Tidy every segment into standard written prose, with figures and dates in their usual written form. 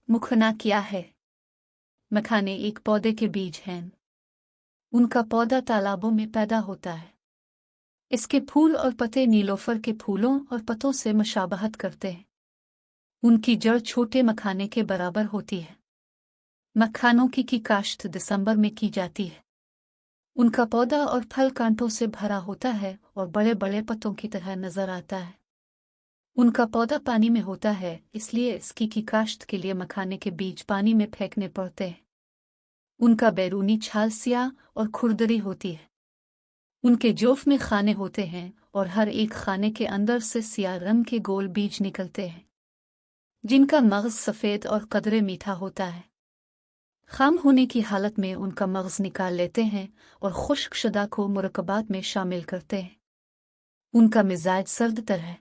मुखना क्या है? मखाने एक पौधे के बीज हैं। उनका पौधा तालाबों में पैदा होता है। इसके फूल और पत्ते नीलोफर के फूलों और पत्तों से मुशाबहत करते हैं। उनकी जड़ छोटे मखाने के बराबर होती है। मखानों की काश्त दिसंबर में की जाती है। उनका पौधा और फल कांटों से भरा होता है और बड़े बड़े पत्तों की तरह नजर आता है। उनका पौधा पानी में होता है, इसलिए इसकी की काश्त के लिए मखाने के बीज पानी में फेंकने पड़ते हैं। उनका बैरूनी छाल स्याह और खुरदरी होती है। उनके जोफ में खाने होते हैं और हर एक खाने के अंदर से सियाह रंग के गोल बीज निकलते हैं, जिनका मग़ज़ सफ़ेद और कदरे मीठा होता है। खाम होने की हालत में उनका मग़ज़ निकाल लेते हैं और खुश्क शुदा को मुरक्कबात में शामिल करते हैं। उनका मिजाज सर्द तर है,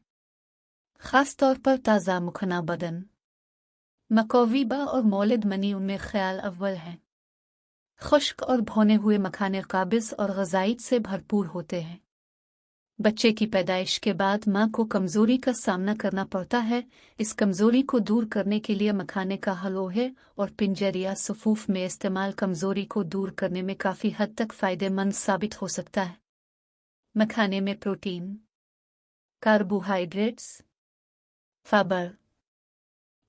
ख़ास तौर पर ताज़ा मुखना बदन, मकौवीबा और मौलिद मनी उनमें ख्याल अव्वल हैं। खुश्क और भौने हुए मखाने काबिज़ और ग़ज़ाइयत से भरपूर होते हैं। बच्चे की पैदाइश के बाद माँ को कमज़ोरी का सामना करना पड़ता है। इस कमज़ोरी को दूर करने के लिए मखाने का हलोहे और पिंजर या सफ़ूफ़ में इस्तेमाल कमज़ोरी को दूर करने में काफ़ी हद तक फ़ायदेमंद साबित हो सकता है। मखाने में protein, carbohydrates, fibre,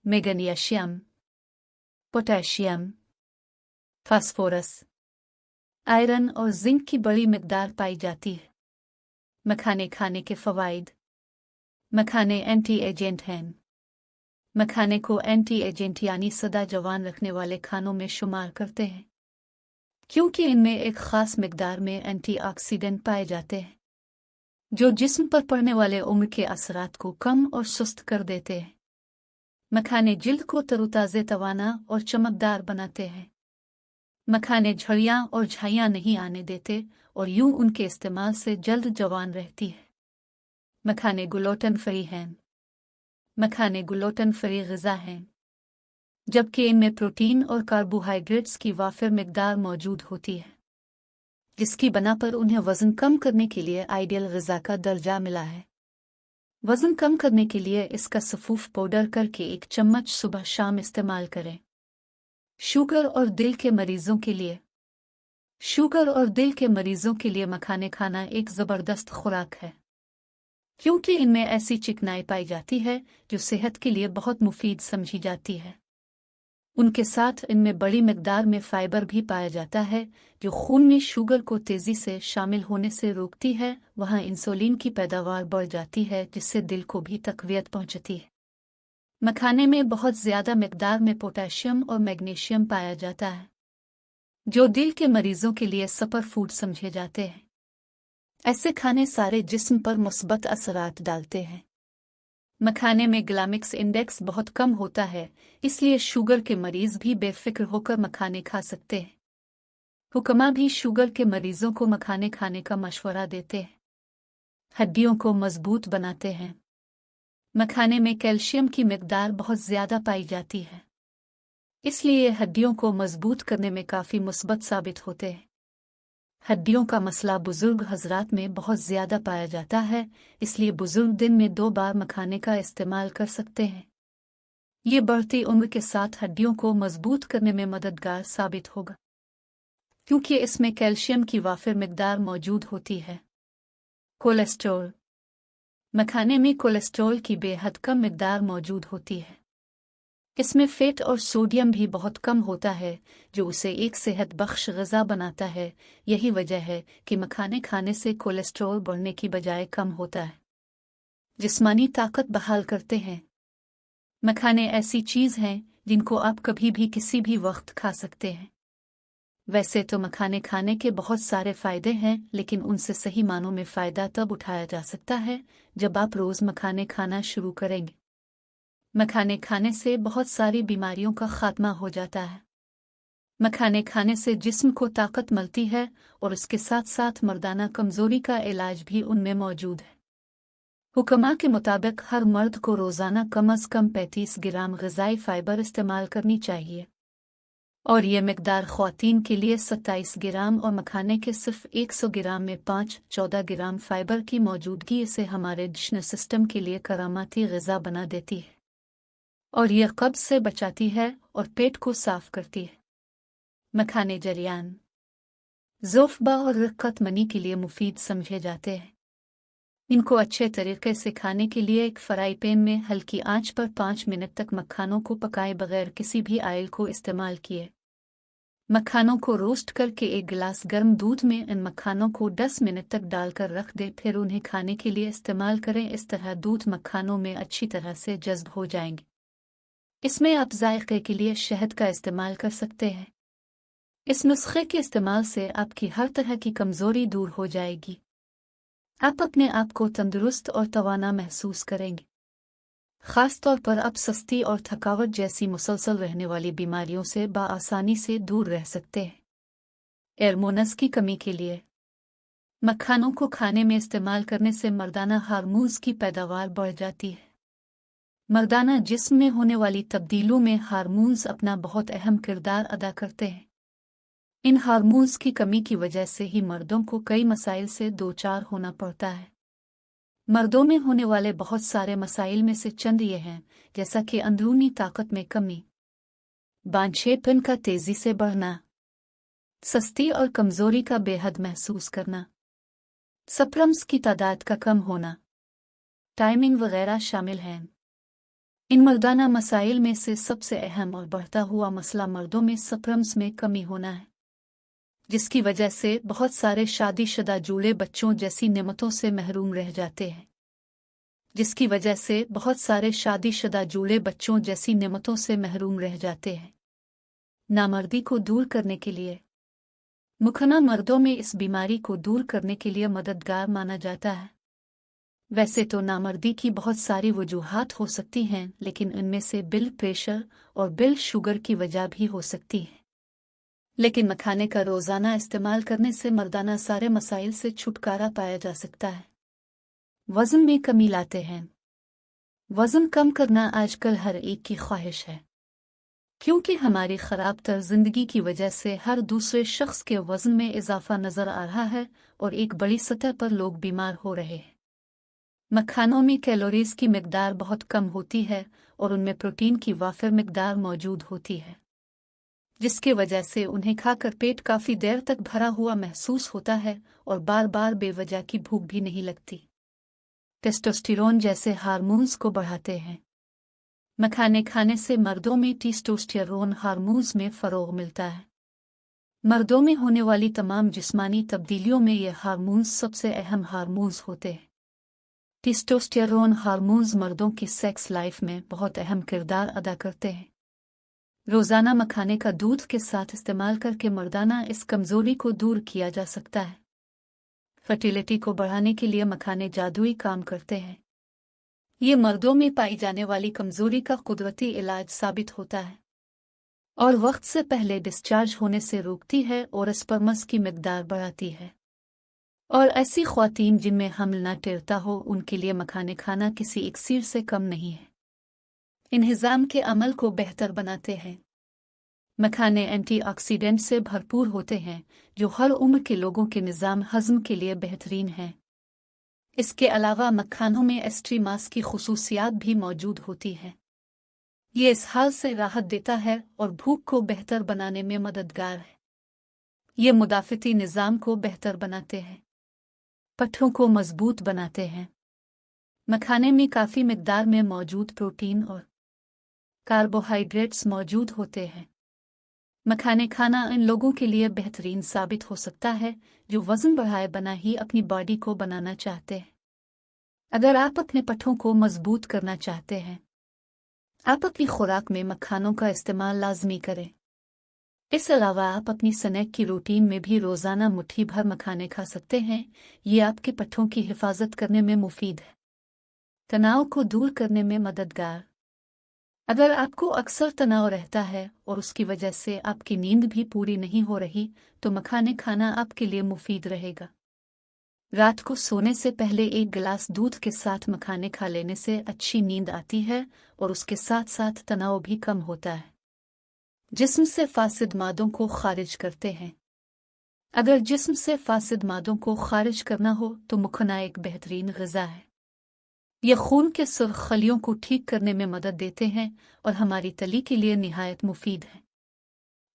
magnesium, potassium, phosphorus, iron और जिंक की बड़ी मिक़दार पाई जाती है। मखाने खाने के फ़वाइद। मखाने एंटी एजेंट हैं। मखाने को एंटी एजेंट यानी सदा जवान रखने वाले खानों में शुमार करते हैं, क्योंकि इनमें एक ख़ास मिक़दार में एंटीऑक्सीडेंट पाए जाते हैं, जो जिस्म पर पड़ने वाले उम्र के असरात को कम और सुस्त कर देते हैं। मखाने जिल्द को तरोताज़े, तवाना और चमकदार बनाते हैं। मखाने झड़ियाँ और झाइयाँ नहीं आने देते और यूं उनके इस्तेमाल से जल्द जवान रहती है। मखाने ग्लूटेन फ्री हैं। मखाने ग्लूटेन फ्री ग़िज़ा हैं, जबकि इनमें प्रोटीन और कार्बोहाइड्रेट्स की वाफ़िर मिक़दार मौजूद होती है, जिसकी बना पर उन्हें वज़न कम करने के लिए आइडियल ग़िज़ा का दर्जा मिला है। वज़न कम करने के लिए इसका सफ़ूफ़ पाउडर करके 1 चम्मच सुबह शाम इस्तेमाल करें। शुगर और दिल के मरीज़ों के लिए। शुगर और दिल के मरीज़ों के लिए मखाने खाना एक ज़बरदस्त खुराक है, क्योंकि इनमें ऐसी चिकनाई पाई जाती है जो सेहत के लिए बहुत मुफीद समझी जाती है। उनके साथ इनमें बड़ी मिक़दार में फ़ाइबर भी पाया जाता है, जो खून में शुगर को तेज़ी से शामिल होने से रोकती है। वहाँ इंसुलिन की पैदावार बढ़ जाती है, जिससे दिल को भी तक़वियत पहुँचती है। मखाने में बहुत ज़्यादा मिक़दार में पोटेशियम और मैग्नीशियम पाया जाता है, जो दिल के मरीज़ों के लिए सुपर फूड समझे जाते हैं। ऐसे खाने सारे जिस्म पर मुस्बत असरात डालते हैं। मखाने में ग्लाइकेमिक इंडेक्स बहुत कम होता है, इसलिए शुगर के मरीज़ भी बेफ़िक्र होकर मखाने खा सकते हैं। हुक्मा भी शुगर के मरीज़ों को मखाने खाने का मशवरा देते हैं। हड्डियों को मज़बूत बनाते हैं। मखाने में कैल्शियम की मिक़दार बहुत ज़्यादा पाई जाती है, इसलिए हड्डियों को मज़बूत करने में काफ़ी मुस्बत साबित होते हैं। हड्डियों का मसला बुज़ुर्ग हज़रात में बहुत ज़्यादा पाया जाता है, इसलिए बुज़ुर्ग दिन में 2 बार मखाने का इस्तेमाल कर सकते हैं। ये बढ़ती उम्र के साथ हड्डियों को मज़बूत करने में मददगार साबित होगा, क्योंकि इसमें कैल्शियम की वाफ़िर मिक़दार मौजूद होती है। कोलेस्ट्रॉल। मखाने में कोलेस्ट्रॉल की बेहद कम मिक़दार मौजूद होती है। इसमें फ़ैट और सोडियम भी बहुत कम होता है, जो उसे एक सेहत बख्श ग़िज़ा बनाता है। यही वजह है कि मखाने खाने से कोलेस्ट्रॉल बढ़ने की बजाय कम होता है। जिस्मानी ताकत बहाल करते हैं। मखाने ऐसी चीज़ हैं जिनको आप कभी भी किसी भी वक्त खा सकते हैं। वैसे तो मखाने खाने के बहुत सारे फ़ायदे हैं, लेकिन उनसे सही मानों में फ़ायदा तब उठाया जा सकता है जब आप रोज़ मखाने खाना शुरू करेंगे। मखाने खाने से बहुत सारी बीमारियों का ख़ात्मा हो जाता है। मखाने खाने से जिस्म को ताकत मिलती है और इसके साथ साथ मर्दाना कमज़ोरी का इलाज भी उनमें मौजूद है। हुक्मा के मुताबिक हर मर्द को रोज़ाना कम अज़ कम 35 ग्राम ग़िज़ाई फ़ाइबर इस्तेमाल करनी चाहिए, और ये मिक़दार ख़वातीन के लिए 27 ग्राम और मखाने के सिर्फ 100 ग्राम में 5-14 ग्राम फ़ाइबर की मौजूदगी इसे हमारे डिशनरी सिस्टम के लिए करामाती ग़िज़ा बना देती है। और यह कब्ज से बचाती है और पेट को साफ करती है। मखाने जरियान ज़ोफ़बा और रक़्क़त मनी के लिए मुफीद समझे जाते हैं। इनको अच्छे तरीके से खाने के लिए एक फ्राई पैन में हल्की आंच पर 5 मिनट तक मखानों को पकाए बगैर किसी भी ऑयल को इस्तेमाल किए। मखानों को रोस्ट करके एक गिलास गर्म दूध में इन मखानों को 10 मिनट तक डालकर रख दे, फिर उन्हें खाने के लिए इस्तेमाल करें। इस तरह दूध मखानों में अच्छी तरह से जज्ब हो जाएंगे। इसमें आप जायके के लिए शहद का इस्तेमाल कर सकते हैं। इस नुस्खे के इस्तेमाल से आपकी हर तरह की कमज़ोरी दूर हो जाएगी। आप अपने आप को तंदुरुस्त और तवाना महसूस करेंगे। ख़ास तौर पर आप सुस्ती और थकावट जैसी मुसलसल रहने वाली बीमारियों से बआसानी से दूर रह सकते हैं। हार्मोन्स की कमी के लिए मखानों को खाने में इस्तेमाल करने से मर्दाना हार्मोन्स की पैदावार बढ़ जाती है। मर्दाना जिस्म में होने वाली तब्दीलियों में हार्मोन्स अपना बहुत अहम किरदार अदा करते हैं। इन हार्मोन्स की कमी की वजह से ही मर्दों को कई मसाइल से दो चार होना पड़ता है। मर्दों में होने वाले बहुत सारे मसाइल में से चंद ये हैं, जैसा कि अंदरूनी ताकत में कमी, बांझेपन का तेजी से बढ़ना, सुस्ती और कमजोरी का बेहद महसूस करना, स्पर्म्स की तादाद का कम होना, टाइमिंग वगैरह शामिल हैं। इन मर्दाना मसाइल में से सबसे अहम और बढ़ता हुआ मसला मर्दों में स्पर्म्स में कमी होना है, जिसकी वजह से बहुत सारे शादीशुदा जूड़े बच्चों जैसी नेमतों से महरूम रह जाते हैं। जिसकी वजह से बहुत सारे शादीशुदा जूड़े बच्चों जैसी नेमतों से महरूम रह जाते हैं। नामर्दी को दूर करने के लिए मुखना मर्दों में इस बीमारी को दूर करने के लिए मददगार माना जाता है। वैसे तो नामर्दी की बहुत सारी वजूहात हो सकती हैं, लेकिन इनमें से ब्लड प्रेशर और ब्लड शुगर की वजह भी हो सकती है। लेकिन मखाने का रोज़ाना इस्तेमाल करने से मर्दाना सारे मसाइल से छुटकारा पाया जा सकता है। वज़न में कमी लाते हैं। वज़न कम करना आजकल हर एक की ख्वाहिश है, क्योंकि हमारी ख़राब तर ज़िंदगी की वजह से हर दूसरे शख्स के वज़न में इजाफा नज़र आ रहा है और एक बड़ी सतह पर लोग बीमार हो रहे हैं। मखानों में कैलोरीज़ की मिकदार बहुत कम होती है और उनमें प्रोटीन की वाफिर मिकदार मौजूद होती है, जिसकी वजह से उन्हें खाकर पेट काफ़ी देर तक भरा हुआ महसूस होता है और बार बार बेवजह की भूख भी नहीं लगती। टेस्टोस्टेरोन जैसे हार्मोन्स को बढ़ाते हैं। मखाने खाने से मर्दों में टेस्टोस्टेरोन हार्मोन्स में फ़रोग़ मिलता है। मर्दों में होने वाली तमाम जिस्मानी तब्दीलियों में ये हार्मोन्स सबसे अहम हार्मोन्स होते हैं। टेस्टोस्टेरोन हार्मोन्स मर्दों की सेक्स लाइफ में बहुत अहम किरदार अदा करते हैं। रोज़ाना मखाने का दूध के साथ इस्तेमाल करके मर्दाना इस कमज़ोरी को दूर किया जा सकता है। फर्टिलिटी को बढ़ाने के लिए मखाने जादुई काम करते हैं। ये मर्दों में पाई जाने वाली कमज़ोरी का कुदरती इलाज साबित होता है और वक्त से पहले डिस्चार्ज होने से रोकती है और स्पर्म्स की मिकदार बढ़ाती है। और ऐसी ख्वातीन जिनमें हमल न टिरता हो, उनके लिए मखाने खाना किसी इक्सीर से कम नहीं है। इन्हिज़ाम के अमल को बेहतर बनाते हैं। मखाने एंटीऑक्सीडेंट से भरपूर होते हैं, जो हर उम्र के लोगों के निज़ाम हज़म के लिए बेहतरीन हैं। इसके अलावा मखानों में एस्ट्रीमास की खुसूसियात भी मौजूद होती हैं। ये इस हाल से राहत देता है और भूख को बेहतर बनाने में मददगार है। ये मुदाफ़ती निज़ाम को बेहतर बनाते हैं, पट्ठों को मजबूत बनाते हैं। मखाने में काफ़ी मिकदार में मौजूद प्रोटीन और कार्बोहाइड्रेट्स मौजूद होते हैं। मखाने खाना इन लोगों के लिए बेहतरीन साबित हो सकता है जो वज़न बढ़ाए बना ही अपनी बॉडी को बनाना चाहते हैं। अगर आप अपने पट्ठों को मजबूत करना चाहते हैं, आप अपनी खुराक में मखानों का इस्तेमाल लाजमी करें। इस अलावा आप अपनी स्नैक की रूटीन में भी रोज़ाना मुट्ठी भर मखाने खा सकते हैं। ये आपके पट्ठों की हिफाजत करने में मुफीद है, तनाव को दूर करने में मददगार। अगर आपको अक्सर तनाव रहता है और उसकी वजह से आपकी नींद भी पूरी नहीं हो रही, तो मखाने खाना आपके लिए मुफीद रहेगा। रात को सोने से पहले एक गिलास दूध के साथ मखाने खा लेने से अच्छी नींद आती है और उसके साथ साथ तनाव भी कम होता है। जिस्म से फासिद मादों को खारिज करते हैं। अगर जिस्म से फासिद मादों को खारिज करना हो तो मखाना एक बेहतरीन ग़िज़ा है। ये खून के सुर्ख खलियों को ठीक करने में मदद देते हैं और हमारी तली के लिए निहायत मुफीद हैं।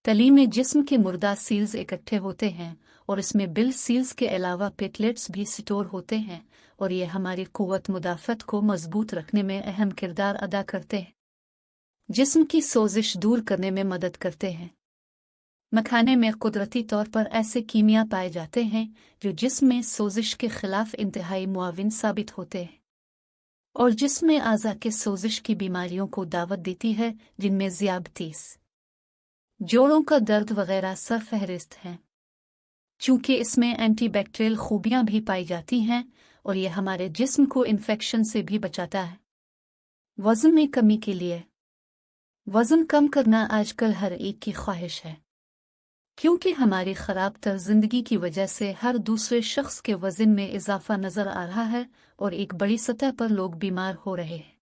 तली में जिस्म के मुर्दा सील्स इकट्ठे होते हैं और इसमें बिल सील्स के अलावा प्लेटलेट्स भी स्टोर होते हैं और ये हमारी कुव्वत मुदाफ़त को मजबूत रखने में अहम किरदार अदा करते हैं। जिस्म की सोजिश दूर करने में मदद करते हैं। मखाने में कुदरती तौर पर ऐसे कीमिया पाए जाते हैं जो जिस्म में सोजिश के खिलाफ इंतहाई मुआविन साबित होते हैं और जिस्म में आज़ा के सोजिश की बीमारियों को दावत देती है, जिनमें ज़ियाबतीस, जोड़ों का दर्द वगैरह सरफहरिस्त हैं। चूँकि इसमें एंटीबैक्टीरियल खूबियाँ भी पाई जाती हैं और यह हमारे जिस्म को इन्फेक्शन से भी बचाता है। वज़न में कमी के लिए वज़न कम करना आजकल हर एक की ख्वाहिश है, क्योंकि हमारी ख़राब तर ज़िंदगी की वजह से हर दूसरे शख्स के वज़न में इजाफा नज़र आ रहा है और एक बड़ी सतह पर लोग बीमार हो रहे हैं।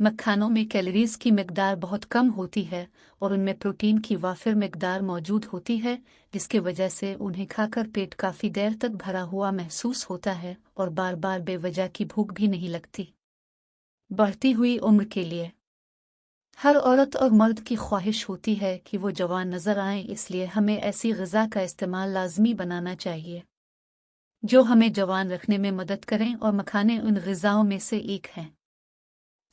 मखानों में कैलोरीज़ की मिकदार बहुत कम होती है और उनमें प्रोटीन की वाफिर मिकदार मौजूद होती है, जिसकी वजह से उन्हें खाकर पेट काफ़ी देर तक भरा हुआ महसूस होता है और बार बार बेवजह की भूख भी नहीं लगती। बढ़ती हुई उम्र के लिए हर औरत और मर्द की ख्वाहिश होती है कि वो जवान नज़र आएं, इसलिए हमें ऐसी ग़िज़ा का इस्तेमाल लाजमी बनाना चाहिए जो हमें जवान रखने में मदद करें, और मखाने उन ग़िज़ाओं में से एक हैं।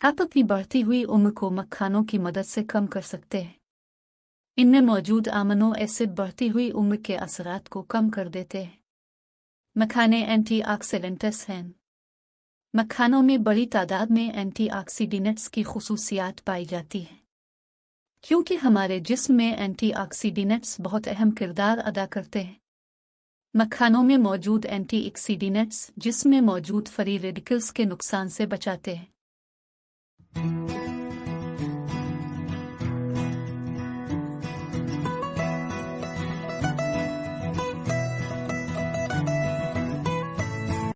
आप अपनी बढ़ती हुई उम्र को मखानों की मदद से कम कर सकते हैं। इनमें मौजूद अमीनो एसिड बढ़ती हुई उम्र के असरात को कम कर देते हैं। मखाने एंटीऑक्सीडेंट्स हैं। मखानों में बड़ी तादाद में एंटीऑक्सीडेंट्स की खुसूसियात पाई जाती हैं, क्योंकि हमारे जिस्म में एंटीऑक्सीडेंट्स बहुत अहम किरदार अदा करते हैं। मखानों में मौजूद एंटीऑक्सीडेंट्स जिस्म में मौजूद फ्री रेडिकल्स के नुकसान से बचाते हैं।